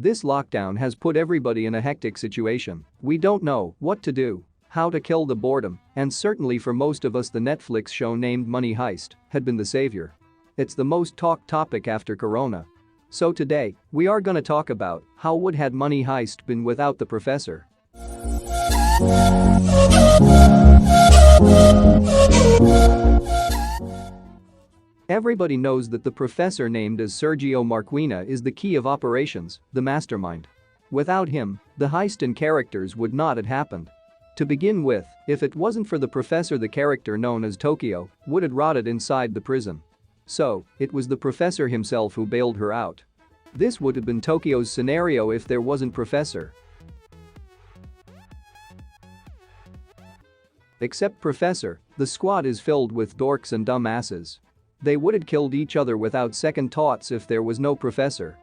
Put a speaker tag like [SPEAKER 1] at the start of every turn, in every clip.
[SPEAKER 1] This lockdown has put everybody in a hectic situation. We don't know what to do, how to kill the boredom, and certainly for most of us the Netflix show named Money Heist had been the savior. It's the most talked topic after Corona. So today, we are gonna talk about how would had Money Heist been without the professor. Everybody knows that the professor named as Sergio Marquina is the key of operations, the mastermind. Without him, the heist and characters would not have happened. To begin with, if it wasn't for the professor, the character known as Tokyo would have rotted inside the prison. So, it was the professor himself who bailed her out. This would have been Tokyo's scenario if there wasn't professor. Except professor, the squad is filled with dorks and dumbasses. They would have killed each other without second thoughts if there was no professor.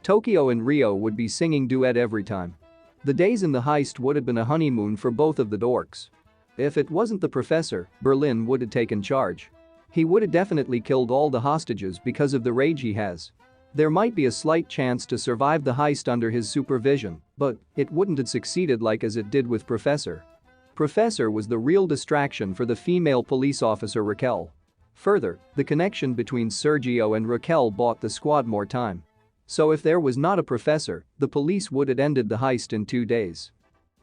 [SPEAKER 1] Tokyo and Rio would be singing duet every time. The days in the heist would have been a honeymoon for both of the dorks. If it wasn't the professor, Berlin would have taken charge. He would have definitely killed all the hostages because of the rage he has. There might be a slight chance to survive the heist under his supervision, but it wouldn't have succeeded like as it did with Professor. Professor was the real distraction for the female police officer Raquel. Further, the connection between Sergio and Raquel bought the squad more time. So if there was not a professor, the police would have ended the heist in 2 days.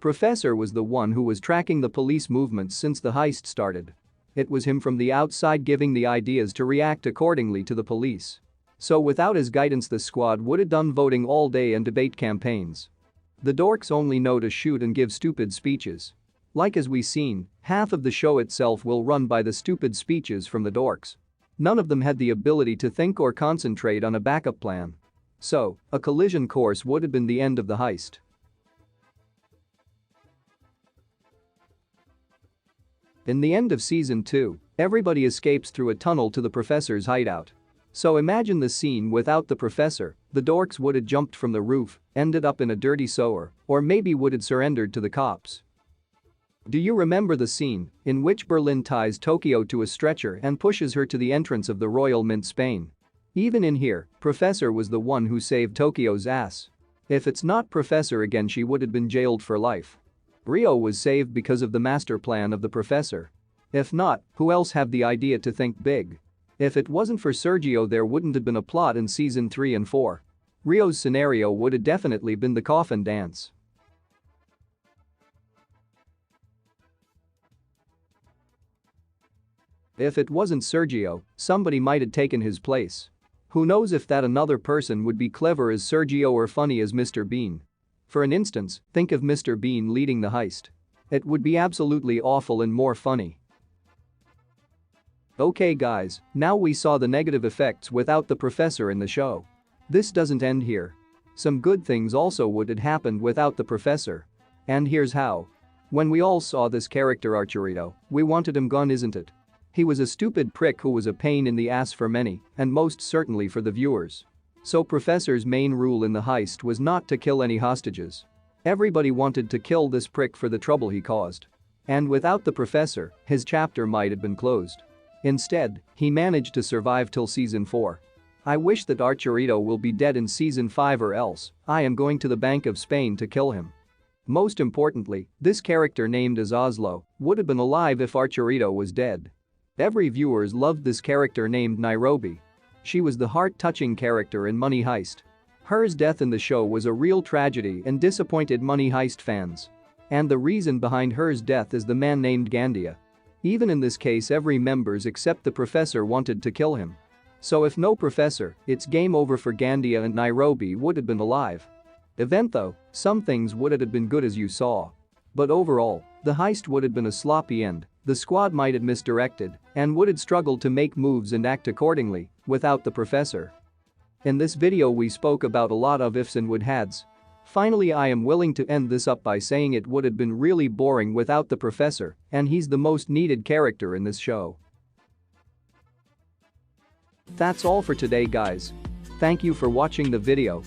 [SPEAKER 1] Professor was the one who was tracking the police movements since the heist started. It was him from the outside giving the ideas to react accordingly to the police. So without his guidance the squad would have done voting all day and debate campaigns. The dorks only know to shoot and give stupid speeches. Like as we seen, half of the show itself will run by the stupid speeches from the dorks. None of them had the ability to think or concentrate on a backup plan. So, a collision course would have been the end of the heist. In the end of season 2, everybody escapes through a tunnel to the professor's hideout. So imagine the scene without the professor, the dorks would have jumped from the roof, ended up in a dirty sewer, or maybe would have surrendered to the cops. Do you remember the scene in which Berlin ties Tokyo to a stretcher and pushes her to the entrance of the Royal Mint, Spain? Even in here, Professor was the one who saved Tokyo's ass. If it's not Professor again, she would have been jailed for life. Rio was saved because of the master plan of the professor. If not, who else had the idea to think big? If it wasn't for Sergio, there wouldn't have been a plot in season 3 and 4. Rio's scenario would have definitely been the coffin dance. If it wasn't Sergio, somebody might have taken his place. Who knows if that another person would be clever as Sergio or funny as Mr. Bean. For an instance, think of Mr. Bean leading the heist. It would be absolutely awful and more funny. Okay guys, now we saw the negative effects without the professor in the show. This doesn't end here. Some good things also would have happened without the professor. And here's how. When we all saw this character Arturito, we wanted him gone, isn't it? He was a stupid prick who was a pain in the ass for many, and most certainly for the viewers. So Professor's main rule in the heist was not to kill any hostages. Everybody wanted to kill this prick for the trouble he caused. And without the professor, his chapter might have been closed. Instead, he managed to survive till season 4. I wish that Arturito will be dead in season 5, or else I am going to the Bank of Spain to kill him. Most importantly, this character named as Oslo would have been alive if Arturito was dead. Every viewers loved this character named Nairobi. She was the heart-touching character in Money Heist. Hers death in the show was a real tragedy and disappointed Money Heist fans. And the reason behind hers death is the man named Gandia. Even in this case, every members except the professor wanted to kill him. So if no professor, it's game over for Gandia and Nairobi would have been alive. Event though, some things would have been good as you saw. But overall, the heist would have been a sloppy end. The squad might have misdirected and would have struggled to make moves and act accordingly without the professor. In this video we spoke about a lot of ifs and would hads. Finally, I am willing to end this up by saying it would have been really boring without the professor, and he's the most needed character in this show. That's all for today guys. Thank you for watching the video.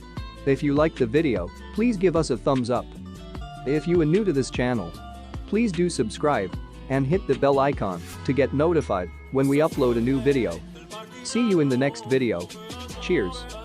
[SPEAKER 1] If you liked the video, please give us a thumbs up. If you are new to this channel, please do subscribe and hit the bell icon to get notified when we upload a new video. See you in the next video. Cheers.